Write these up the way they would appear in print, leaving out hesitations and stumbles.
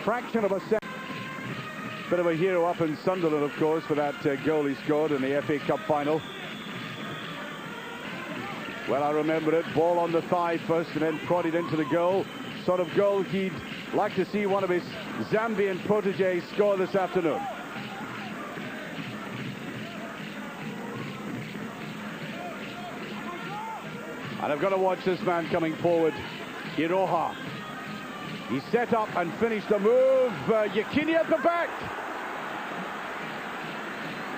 fraction of a second. Bit of a hero up in Sunderland, of course, for that goal he scored in the FA Cup final. Well, I remember it. Ball on the thigh first and then prodded into the goal. Sort of goal he'd like to see one of his Zambian proteges score this afternoon. And I've got to watch this man coming forward, Iroha. He set up and finished the move. Yekini at the back.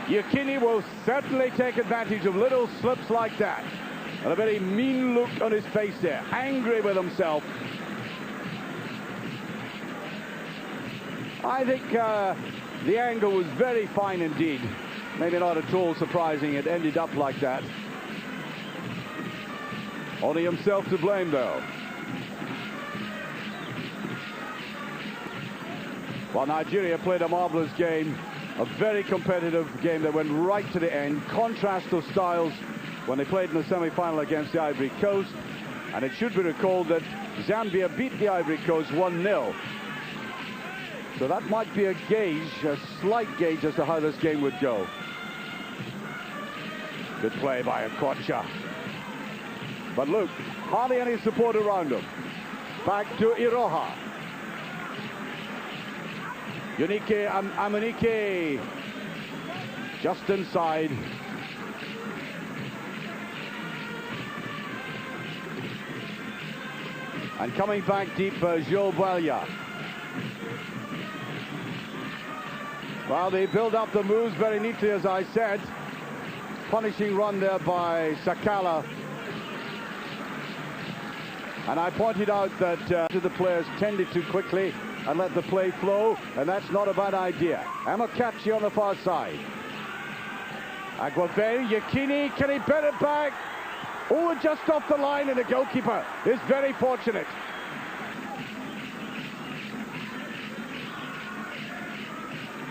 Yekini will certainly take advantage of little slips like that. And a very mean look on his face there, angry with himself. I think the angle was very fine indeed. Maybe not at all surprising it ended up like that. Only himself to blame, though. Well, Nigeria played a marvelous game, a very competitive game that went right to the end. Contrast of styles when they played in the semi-final against the Ivory Coast. And it should be recalled that Zambia beat the Ivory Coast 1-0. So that might be a gauge, a slight gauge as to how this game would go. Good play by Okocha. But look, hardly any support around him. Back to Iroha. Unique Amanike just inside. And coming back deep, Joe Bualia. Well, they build up the moves very neatly, as I said. Punishing run there by Sakala. And I pointed out that the players tended too quickly and let the play flow, and that's not a bad idea. Amokachi on the far side. Aguaveri, Yekini, can he bet it back? Oh, just off the line, and the goalkeeper is very fortunate.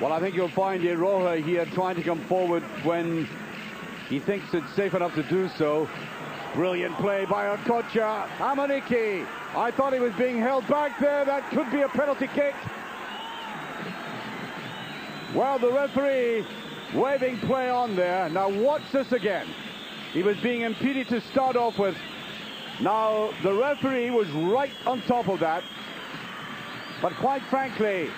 Well, I think you'll find Iroha here trying to come forward when he thinks it's safe enough to do so. Brilliant play by Okocha. Amaniki. I thought he was being held back there. That could be a penalty kick. Well, the referee waving play on there. Now watch this again. He was being impeded to start off with. Now the referee was right on top of that. But quite frankly,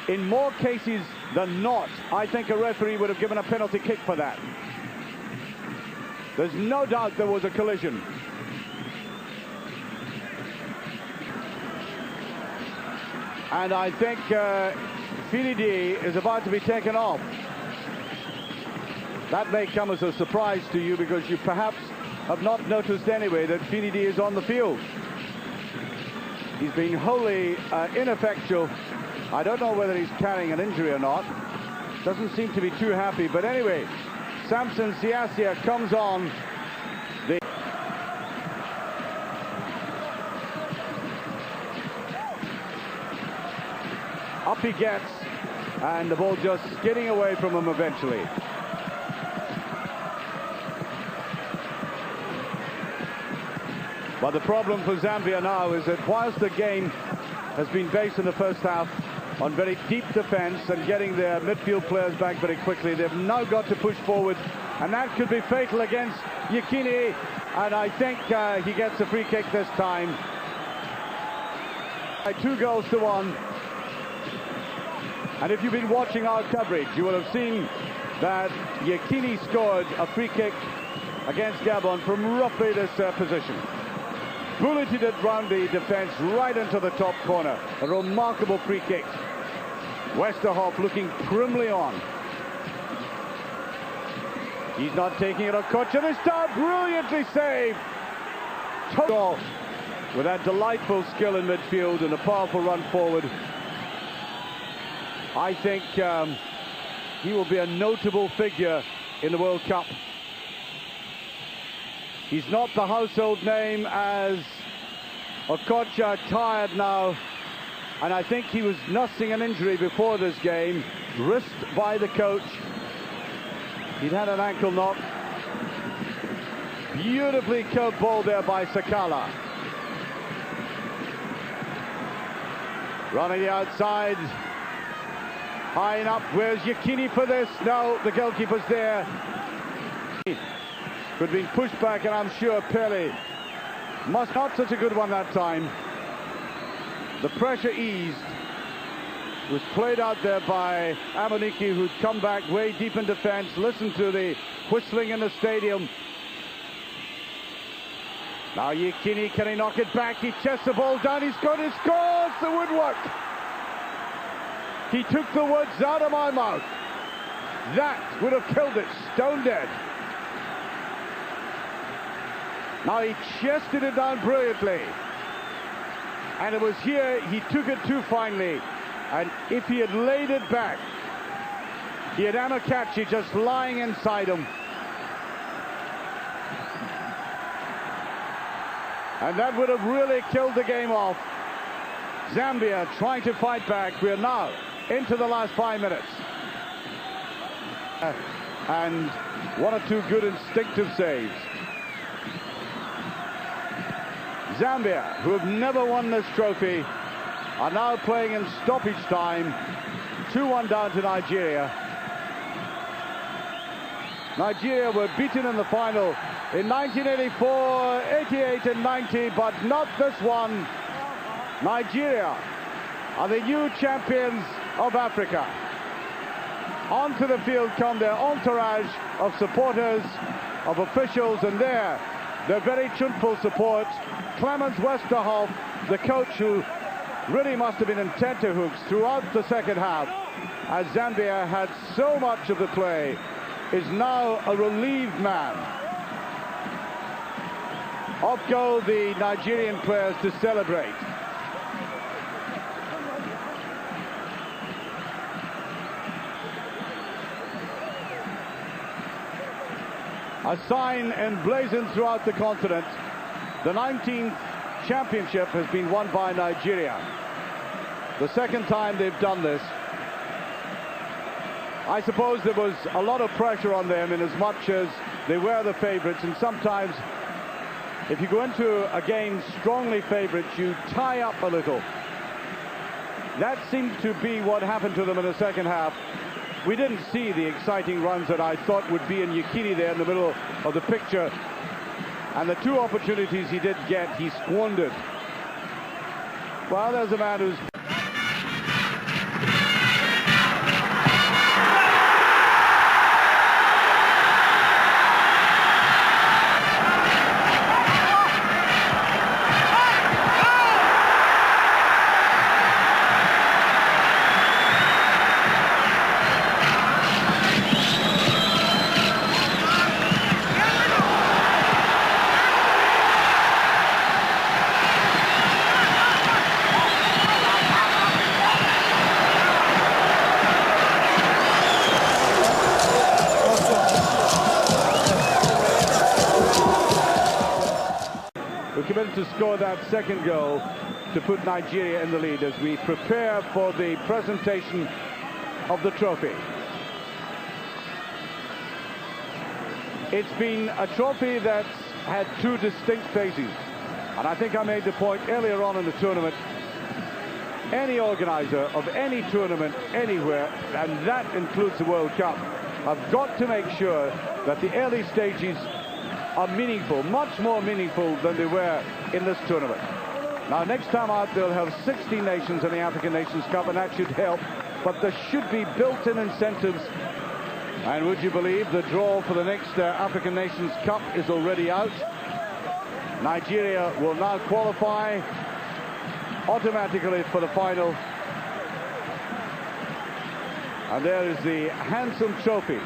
in more cases than not, I think a referee would have given a penalty kick for that. There's no doubt there was a collision. And I think Finidi is about to be taken off. That may come as a surprise to you because you perhaps have not noticed anyway that Finidi is on the field. He's been wholly ineffectual. I don't know whether he's carrying an injury or not. Doesn't seem to be too happy, but anyway, Samson Siasia comes on. Up he gets, and the ball just skidding away from him eventually. But the problem for Zambia now is that whilst the game has been based in the first half on very deep defense and getting their midfield players back very quickly, they've now got to push forward, and that could be fatal against Yekini, and I think he gets a free kick this time. 2-1. And if you've been watching our coverage, you will have seen that Yekini scored a free kick against Gabon from roughly this position. Bulleted it round the defence right into the top corner. A remarkable free kick. Westerhoff looking primly on. He's not taking it on Okocha this time. Brilliantly saved. Total with that delightful skill in midfield and a powerful run forward. I think he will be a notable figure in the World Cup. He's not the household name as Okocha, tired now, and I think he was nursing an injury before this game, risked by the coach. He'd had an ankle knock. Beautifully curved ball there by Sakala. Running the outside. High enough. Where's Yekini for this? No, the goalkeeper's there. But being pushed back, and I'm sure Pele must not such a good one that time. The pressure eased. Was played out there by Amoniki, who'd come back way deep in defense. Listen to the whistling in the stadium. Now Yekini, can he knock it back? He chests the ball down, he's got his scores, the woodwork. He took the words out of my mouth. That would have killed it, stone dead. Now he chested it down brilliantly. And it was here he took it too finely. And if he had laid it back, he had Amokachi just lying inside him. And that would have really killed the game off. Zambia trying to fight back. We're now into the last 5 minutes. And one or two good instinctive saves. Zambia, who have never won this trophy, are now playing in stoppage time. 2-1 down to Nigeria. Nigeria were beaten in the final in 1984, 88 and 90, but not this one. Nigeria are the new champions of Africa. Onto the field come their entourage of supporters, of officials, and their very tuneful support. Clemens Westerhoff, the coach, who really must have been in tenterhooks throughout the second half, as Zambia had so much of the play, is now a relieved man. Off go the Nigerian players to celebrate. A sign emblazoned throughout the continent. The 19th championship has been won by Nigeria. The second time they've done this. I suppose there was a lot of pressure on them in as much as they were the favourites, and sometimes if you go into a game strongly favourites, you tie up a little. That seemed to be what happened to them in the second half. We didn't see the exciting runs that I thought would be in Yekini there in the middle of the picture. And the two opportunities he did get, he squandered. Well, there's a man who's... committed to score that second goal to put Nigeria in the lead as we prepare for the presentation of the trophy. It's been a trophy that's had two distinct phases, and I think I made the point earlier on in the tournament. Any organizer of any tournament anywhere, and that includes the World Cup, have got to make sure that the early stages are meaningful, much more meaningful than they were in this tournament. Now, next time out, they'll have 16 nations in the African Nations Cup, and that should help, but there should be built-in incentives. And would you believe the draw for the next African Nations Cup is already out? Nigeria will now qualify automatically for the final. And there is the handsome trophy.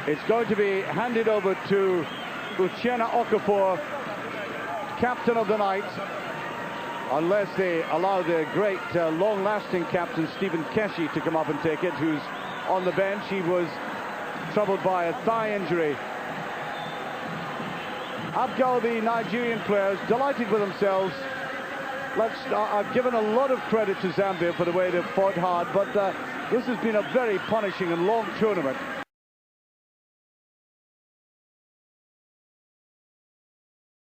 It's going to be handed over to Uchenna Okafor, captain of the night, unless they allow their great long-lasting captain Stephen Keshi to come up and take it, who's on the bench. He was troubled by a thigh injury. Up go the Nigerian players, delighted with themselves. I've given a lot of credit to Zambia for the way they've fought hard, but this has been a very punishing and long tournament.